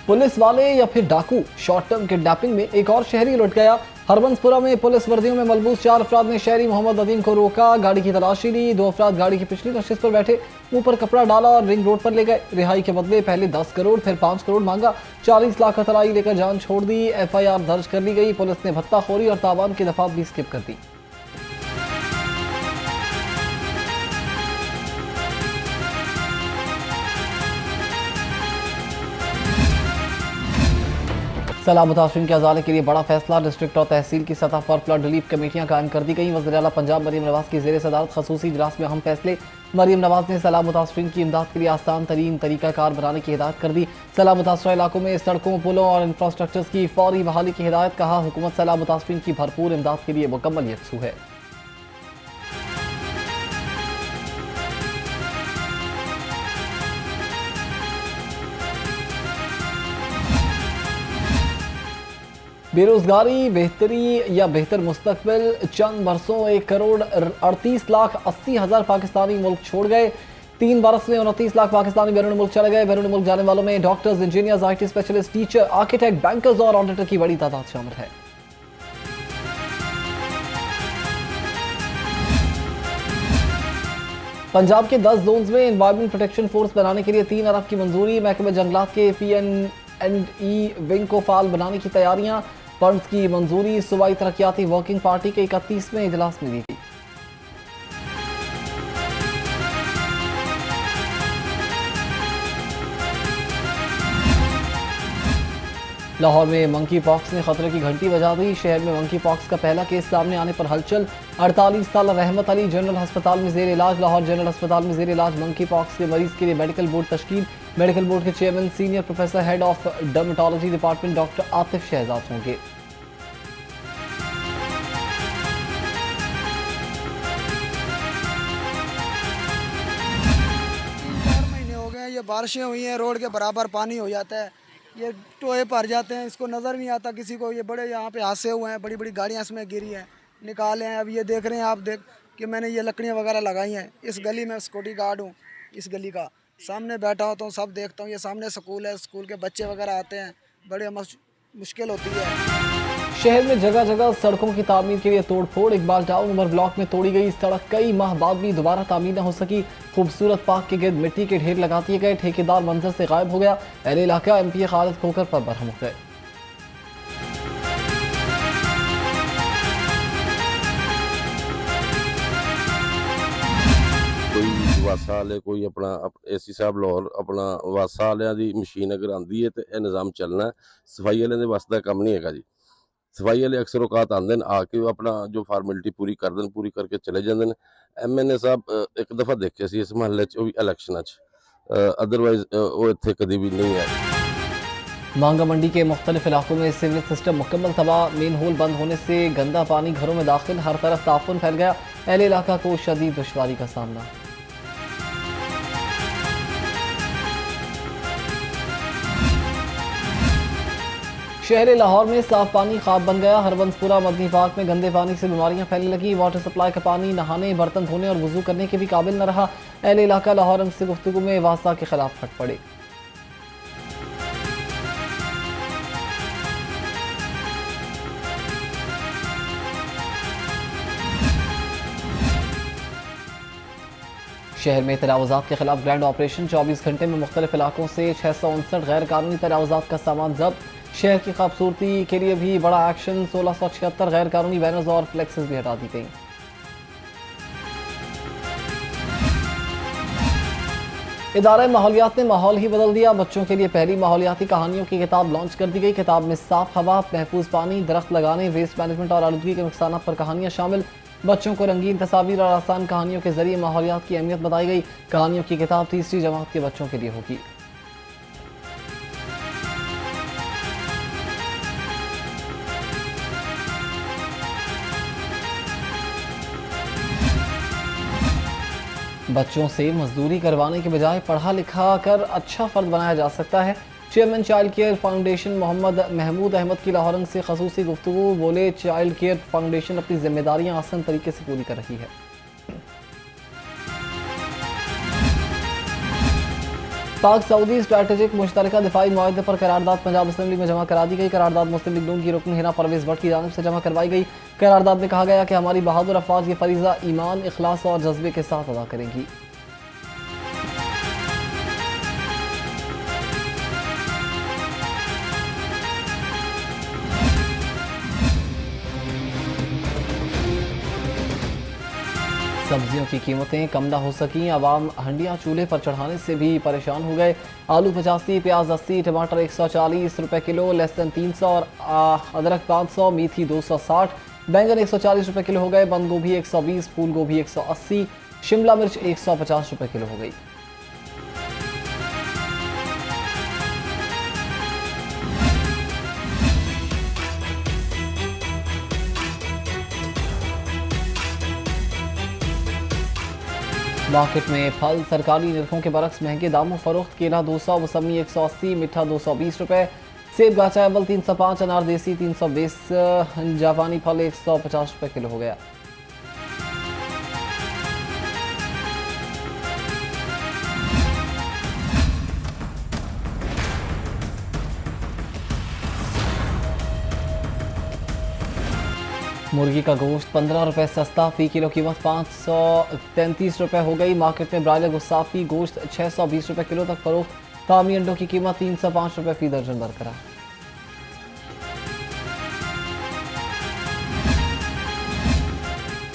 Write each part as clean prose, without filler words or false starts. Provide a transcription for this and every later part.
Police वाले या फिर डाकू? शॉर्ट टर्म किडनैपिंग में एक और शहरी लुट गया। हरबंसपुरा में पुलिस वर्दियों में मलबूस 4 अफराद ने शहरी मोहम्मद अदीम को रोका, गाड़ी की तलाशी ली। 2 अफराद गाड़ी की पिछली नशिस्त पर बैठे, मुंह पर कपड़ा डाला और रिंग रोड पर ले गए। रिहाई के बदले पहले 10 करोड़ फिर 5 करोड़ मांगा। 40 लाख का तलाई लेकर जान छोड़ दी। FIR दर्ज कर ली गई। पुलिस ने भत्ताखोरी और तावान की दफात भी स्किप कर दी। सैलाब मुतासरीन के अजाले के लिए बड़ा फैसला। डिस्ट्रिक्ट और तहसील की सतह पर फ्लड रिलीफ कमेटियां कायम कर दी गई। वज़ीर आला पंजाब मरीम नवाज की ज़ेर सदारत खसूसी इजलास में अहम फैसले। मरीम नवाज ने सैलाब मुतासरीन की इमदाद के लिए आसान तरीन तरीक़ाकार बनाने की हिदायत कर दी। सैलाब मुतासर इलाकों में सड़कों, पुलों और इंफ्रास्ट्रक्चर की फौरी बहाली की हिदायत। कहा, हुकूमत सैलाब मुतासरीन की भरपूर इमदाद के लिए मुकम्मल यकसू है। बेरोजगारी, बेहतरी या बेहतर मुस्तकबिल? चंद बरसों 1 करोड़ 38 लाख 80 हज़ार पाकिस्तानी मुल्क छोड़ गए। 3 बरस में 29 लाख पाकिस्तानी बैरून मुल्क चले गए। बैरून मुल्क जाने वालों में doctors, engineers, IT specialist, teacher, architect, bankers और ऑडिटर की बड़ी तादाद शामिल है। पंजाब के 10 जोन्स में एनवायरमेंट प्रोटेक्शन फोर्स बनाने के लिए 3 अरब की मंजूरी। महकमे जंगलात के PNNE विंग को फाल बनाने की तैयारियां। फंड्स की मंजूरी सूबाई तरक्याती वर्किंग पार्टी के 31वें इजलास में दी गई। लाहौर में मंकी पॉक्स ने खतरे की घंटी बजा दी। शहर में मंकी पॉक्स का पहला केस सामने आने पर हलचल। 48 साल रहमत अली जनरल अस्पताल में जेर इलाज। लाहौर जनरल अस्पताल में जेर इलाज मंकी पॉक्स के मरीज के लिए मेडिकल बोर्ड तश्कील। मेडिकल बोर्ड के chairman senior professor head of dermatology department doctor Atif Shahzad होंगे। ये बारिशें हुई हैं, रोड के बराबर पानी हो जाता है, ये टोए भर जाते हैं, इसको नज़र नहीं आता किसी को। ये बड़े यहाँ पे हादसे हुए हैं, बड़ी बड़ी गाड़ियाँ इसमें गिरी हैं, निकाले हैं। अब ये देख रहे हैं आप कि मैंने ये लकड़ियाँ वगैरह लगाई हैं। इस गली में सिक्योरिटी गार्ड हूँ, इस गली का सामने बैठा होता हूँ, सब देखता हूँ। ये सामने स्कूल है, स्कूल के बच्चे वगैरह आते हैं, बड़े मुश्किल होती है। शहर में जगह जगह सड़कों की तामीर के लिए तोड़फोड़। इकबाल टाउन उमर ब्लॉक में तोड़ी गई सड़क कई माह बाद भी दोबारा तामीर न हो सकी। खूबसूरत पार्क के गिर्द मिट्टी के ढेर लगा दिए गए। ठेकेदार मंजर से गायब हो गया। अहले इलाका MP खालिद खोकर पर बरहम हो गए। कोई वासा वाले कोई अपना AC साहब लाहौर अपना वासा वालियां दी मशीन अगर आंदी है तो यह निज़ाम चलना है। सफाई वाले दे वास्ते काम नहीं है जी। सफाई वाले अक्सर औकात आते हैं, आके अपना जो फार्मेलिटी पूरी कर दें, पूरी करके चले जाते हैं। MNA साहब एक दफ़ा देखे सी इस महल्ले च, इलेक्शन अदरवाइज वो इत्थे कभी भी नहीं है। मांगा मंडी के मुख्तलिफ इलाकों में सीवरेज सिस्टम मुकम्मल तबाह। मेन होल बंद होने से गंदा पानी घरों में दाखिल, हर तरफ ताफुन फैल गया। अहले इलाका को शदीद दुश्वारी का सामना। शहर लाहौर में साफ पानी ख्वाब बन गया। हरबंसपुरा मदनी पार्क में गंदे पानी से बीमारियां फैलने लगी। वाटर सप्लाई का पानी नहाने, बर्तन धोने और वजू करने के भी काबिल न रहा। अहले इलाका लाहौर से गुफ्तगू में वासा के खिलाफ फट पड़े। शहर में तजावुज़ात के खिलाफ ग्रैंड ऑपरेशन। 24 घंटे में मुख्तलिफ इलाकों से 659 गैर कानूनी तजावुज़ात का सामान जब्त। शहर की खूबसूरती के लिए भी बड़ा एक्शन। 1676 गैर कानूनी बैनर्स और फ्लेक्सेस भी हटा दी गई। इदारा माहौलियात ने माहौल ही बदल दिया। बच्चों के लिए पहली माहौलियाती कहानियों की किताब लॉन्च कर दी गई। किताब में साफ हवा, महफूज पानी, दरख्त लगाने, वेस्ट मैनेजमेंट और आलूदगी के नुकसान पर कहानियां शामिल। बच्चों को रंगीन तस्वीर और आसान कहानियों के जरिए माहौलियात की अहमियत बताई गई। कहानियों की किताब तीसरी जमात के बच्चों के लिए होगी। बच्चों से मजदूरी करवाने के बजाय पढ़ा लिखा कर अच्छा फर्द बनाया जा सकता है। Chairman child care foundation Mohammad Mahmood Ahmed की लाहौर से खसूसी गुफ्तगू। बोले, चाइल्ड केयर फाउंडेशन अपनी जिम्मेदारियां आसान तरीके से पूरी कर रही है। पाक सऊदी स्ट्रैटेजिक मुश्तरका दिफाई मुआहदे पर करारदाद पंजाब असेंबली में जमा करा दी गई। करारदाद मुस्लिम लीग नून की रुकन हिना परवेज भट्ट की जानिब से जमा करवाई गई। करारदाद में कहा गया कि हमारी बहादुर अफवाज ये फरीजा ईमान, इखलास और जज्बे के साथ अदा करेंगी। सब्जियों की कीमतें कम ना हो सकी, आवाम हंडियाँ चूल्हे पर चढ़ाने से भी परेशान हो गए। आलू 85, प्याज 80, टमाटर 140 रुपए किलो, लहसुन 300 और अदरक 500, मेथी 260, बैंगन 140 रुपए किलो हो गए। बंद गोभी 120, फूल गोभी 180, शिमला मिर्च 150 रुपए किलो हो गई। मार्केट में फल सरकारी निरखों के बरक्स महंगे दामों फरोख्त। केला 200, मौसमी 180, मीठा 220 रुपए, सेब गाचा अव्वल 305, अनार देसी 320, जापानी फल 150 रुपए किलो हो गया। मुर्गी का गोश्त 15 रुपए सस्ता, फी किलो कीमत 533 रुपए हो गई। मार्केट में ब्रायलर गुस्साफी गोश्त 620 रुपए किलो तक फरोख्त। फार्मी अंडों की कीमत 305 रुपए फी दर्जन बरकरार।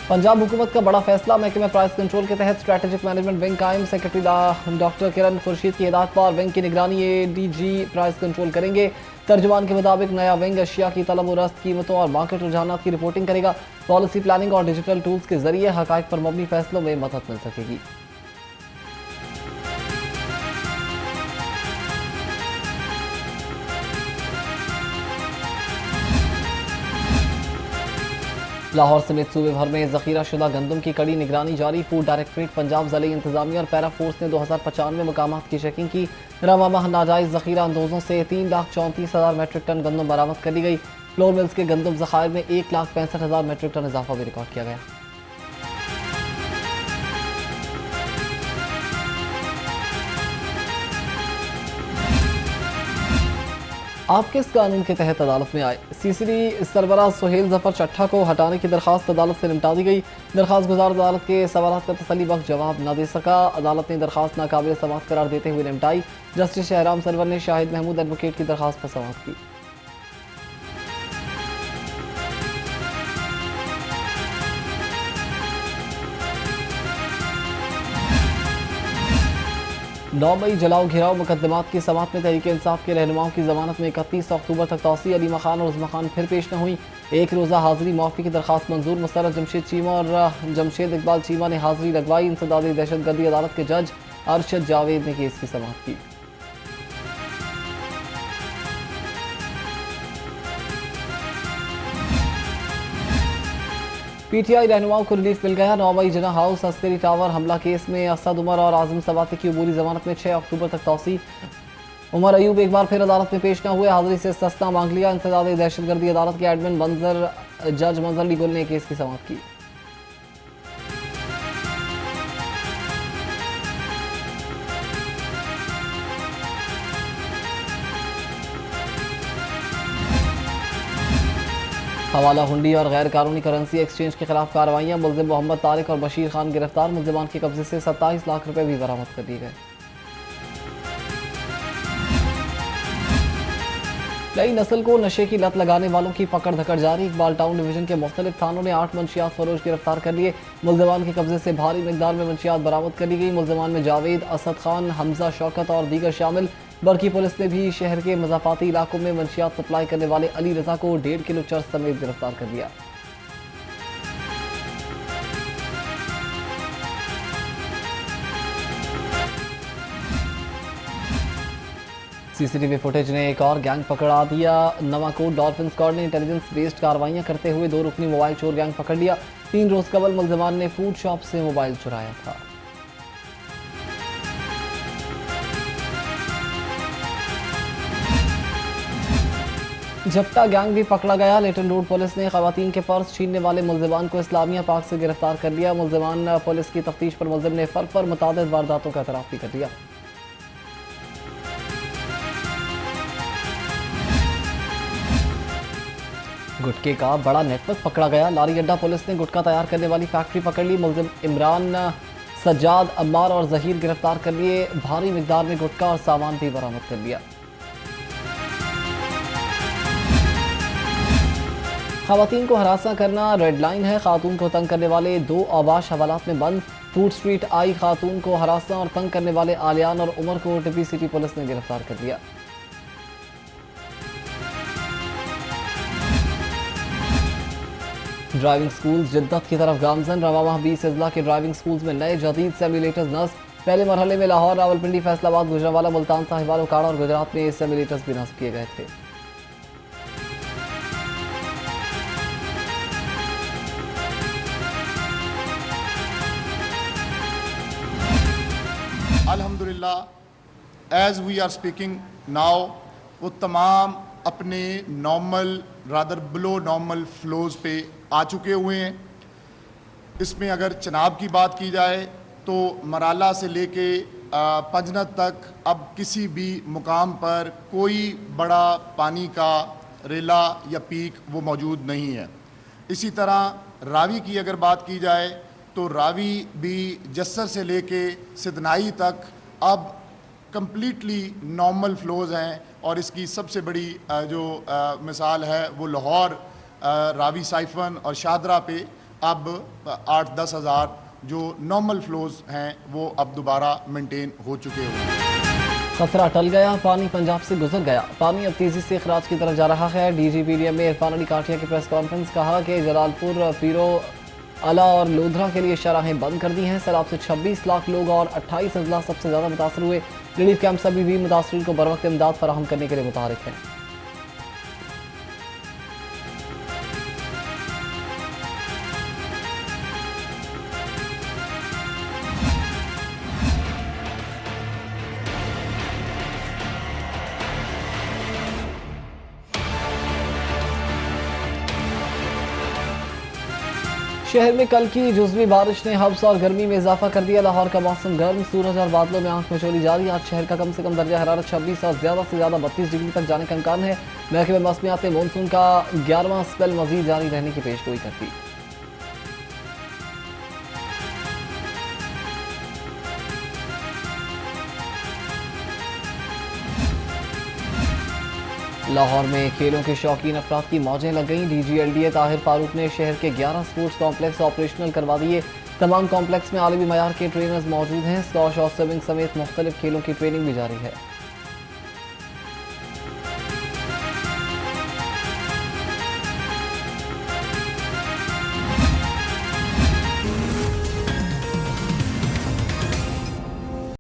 पंजाब हुकूमत का बड़ा फैसला, महकमे प्राइस कंट्रोल के तहत स्ट्रैटेजिक मैनेजमेंट विंग कायम। सेक्रेटरी डॉक्टर किरण खुर्शीद की हिदायत पर विंग की निगरानी ADG प्राइस कंट्रोल करेंगे। तर्जुमान के मुताबिक नया विंग अशिया की तलब और रस्त, कीमतों और मार्केट रुझानात की रिपोर्टिंग करेगा। पॉलिसी प्लानिंग और डिजिटल टूल्स के जरिए हकायक पर मबनी फैसलों में मदद मिल सकेगी। लाहौर समेत सूबे भर में जखीरा शुदा गंदम की कड़ी निगरानी जारी। फूड डायरेक्टरेट पंजाब, ज़िले इंतजामिया और पैरा फोर्स ने 2095 मकामात की चेकिंग की। रवा माह नाजायज़ जखीरा अंदोजों से 3,34,000 मेट्रिक टन गंदम बरामद करी गई। फ्लोर मिल्स के गंदम ज़खायर में 1,65,000 मेट्रिक टन इजाफा भी रिकॉर्ड किया गया। आप किस कानून के तहत अदालत में आए? सीसीडी सरबराह सुहेल जफर चट्ठा को हटाने की दरखास्त अदालत से निपटा दी गई। दरखास्त गुजार अदालत के सवालात का तसल्ली बख्श जवाब न दे सका। अदालत ने दरखास्त नाकाबिल समाअत करार देते हुए निपटाई। जस्टिस शहराम सरवर ने शाहिद महमूद एडवोकेट की दरखास्त पर समाअत की। नौ मई जलाओ घिराव मुकदमात की समाअत में तहरीक इंसाफ के रहनुमाओं की जमानत में 31 अक्टूबर तक तौसी। अलीमा खान और उज़मा खान फिर पेश न हुई। एक रोज़ा हाजिरी मुआफ़ी की दरखास्त मंजूर। मुसर्रफ जमशेद चीमा और जमशेद इकबाल चीमा ने हाजिरी लगवाई। इंसदादी दहशतगर्दी अदालत के जज अरशद जावेद ने केस की समाअत की। PTI रहनुमाओं को रिलीफ मिल गया। 9 मई जना हाउस अस्करी टावर हमला केस में असद उमर और आजम सवाती की अबूरी जमानत में 6 अक्टूबर तक तौसी। उमर अयूब एक बार फिर अदालत में पेश न हुए, हाजिरी से इस्तिस्ना मांग लिया। इंसदादी दहशतगर्दी अदालत के एडमिन जज मंजर ली गुल ने केस की समाअत की। हवाला हुंडी और गैर कानूनी करेंसी एक्सचेंज के खिलाफ कार्रवाइयां। मुल्जिम मोहम्मद तारिक और बशीर खान गिरफ्तार। मुल्जिमान के कब्जे से 27 लाख रुपए भी बरामद कर लिए गए। नई नस्ल को नशे की लत लगाने वालों की पकड़ धकड़ जारी। इकबाल टाउन डिवीजन के मुख्तलिफ थानों ने 8 मंशियात फरोश गिरफ्तार कर लिए। मुल्जिमान के कब्जे से भारी मिकदार में मंशियात बरामद कर ली गई। मुल्जिमान में जावेद, असद खान, हमजा, शौकत और दीगर शामिल। बरकी पुलिस ने भी शहर के मज़ाफ़ाती इलाकों में मंशियात सप्लाई करने वाले अली रजा को 1.5 किलो चर्स समेत गिरफ्तार कर लिया। CCTV फुटेज ने एक और गैंग पकड़ा दिया। नवाकोट डॉल्फिन स्क्वाड ने इंटेलिजेंस बेस्ड कार्रवाइयां करते हुए 2 रुकनी मोबाइल चोर गैंग पकड़ लिया। 3 रोज कबल मुल्जिमान ने फूड शॉप से मोबाइल चुराया था। झपटा गैंग भी पकड़ा गया। लेटन रोड पुलिस ने खवातीन के पर्स छीनने वाले मुल्जिमान को इस्लामिया पार्क से गिरफ्तार कर लिया। मुल्जिमान पुलिस की तफ्तीश पर मुल्जिम ने फर्क पर मुतादिद वारदातों का एतराफ़ भी कर लिया। गुटखे का बड़ा नेटवर्क पकड़ा गया। लारी अड्डा पुलिस ने गुटखा तैयार करने वाली फैक्ट्री पकड़ ली। मुलजिम इमरान, सज्जाद, अम्मार और जहीर गिरफ्तार कर लिए। भारी मिकदार में गुटखा और सामान भी बरामद कर लिया। खवातीन को हरासा करना रेड लाइन है। खातून को तंग करने वाले 2 आवाश हवालात में बंद। फूड स्ट्रीट आई खातून को हरासा और तंग करने वाले आलियान और उमर को टिब्बी सिटी पुलिस ने गिरफ्तार कर लिया। ड्राइविंग स्कूल्स जिद्दत की तरफ गामजन। रवा माह 20 अजला के ड्राइविंग स्कूल्स में नए जदीद सिमुलेटर्स नस्ब। पहले मरहले में लाहौर, रावलपिंडी, फैसलाबाद, गुजरांवाला, मुल्तान, साहिवाल, उकाड़ा और गुजरात में सिमुलेटर्स भी नस्ब किए गए थे। अल्हम्दुलिल्लाह as we are speaking now वो तमाम अपने normal rather below normal flows पे आ चुके हुए हैं। इसमें अगर चनाब की बात की जाए तो मराला से लेके पंजनत तक अब किसी भी मुकाम पर कोई बड़ा पानी का रेला या पीक वो मौजूद नहीं है। इसी तरह रावी की अगर बात की जाए तो रावी भी जस्सर से लेके सिदनाई तक अब कम्प्लीटली नॉर्मल फ्लोज़ हैं और इसकी सबसे बड़ी जो मिसाल है वो लाहौर रावी साइफन और शादरा पे अब 8-10 हज़ार जो नॉर्मल फ्लोज़ हैं वो अब दोबारा मेंटेन हो चुके हैं। खतरा टल गया, पानी पंजाब से गुजर गया। पानी अब तेजी से खराज की तरफ जा रहा है। DGPDM में इरफान अली काठिया की प्रेस कॉन्फ्रेंस, कहा कि जलालपुर, पीरो अला और लोधरा के लिए शराहें बंद कर दी हैं। सैलाब से 26 लाख लोग और 28 अजला सबसे ज़्यादा मुतासर हुए। रिलीफ कैंप अभी भी मुतासरीन को बर वक्त इमदाद फराहम करने के लिए मुतहरिक हैं। शहर में कल की जुज़वी बारिश ने हब्स और गर्मी में इजाफा कर दिया। लाहौर का मौसम गर्म, सूरज और बादलों में आंख मचोली जारी। आज शहर का कम से कम दर्जा हरारत 26 और ज़्यादा से ज़्यादा 32 डिग्री तक जाने का इम्कान है। महकमे मौसमियात ने मानसून का 11वां स्पेल मजीद जारी रहने की पेशगोई कर दी। लाहौर में खेलों के शौकीन अफराद की मौजें लग गईं। DG LDA ताहिर फारूक ने शहर के 11 स्पोर्ट्स कॉम्प्लेक्स ऑपरेशनल करवा दिए। तमाम कॉम्प्लेक्स में आलमी मयार के ट्रेनर्स मौजूद हैं। स्क्वॉश और स्विमिंग समेत मुख्तलिफ खेलों की ट्रेनिंग भी जारी है।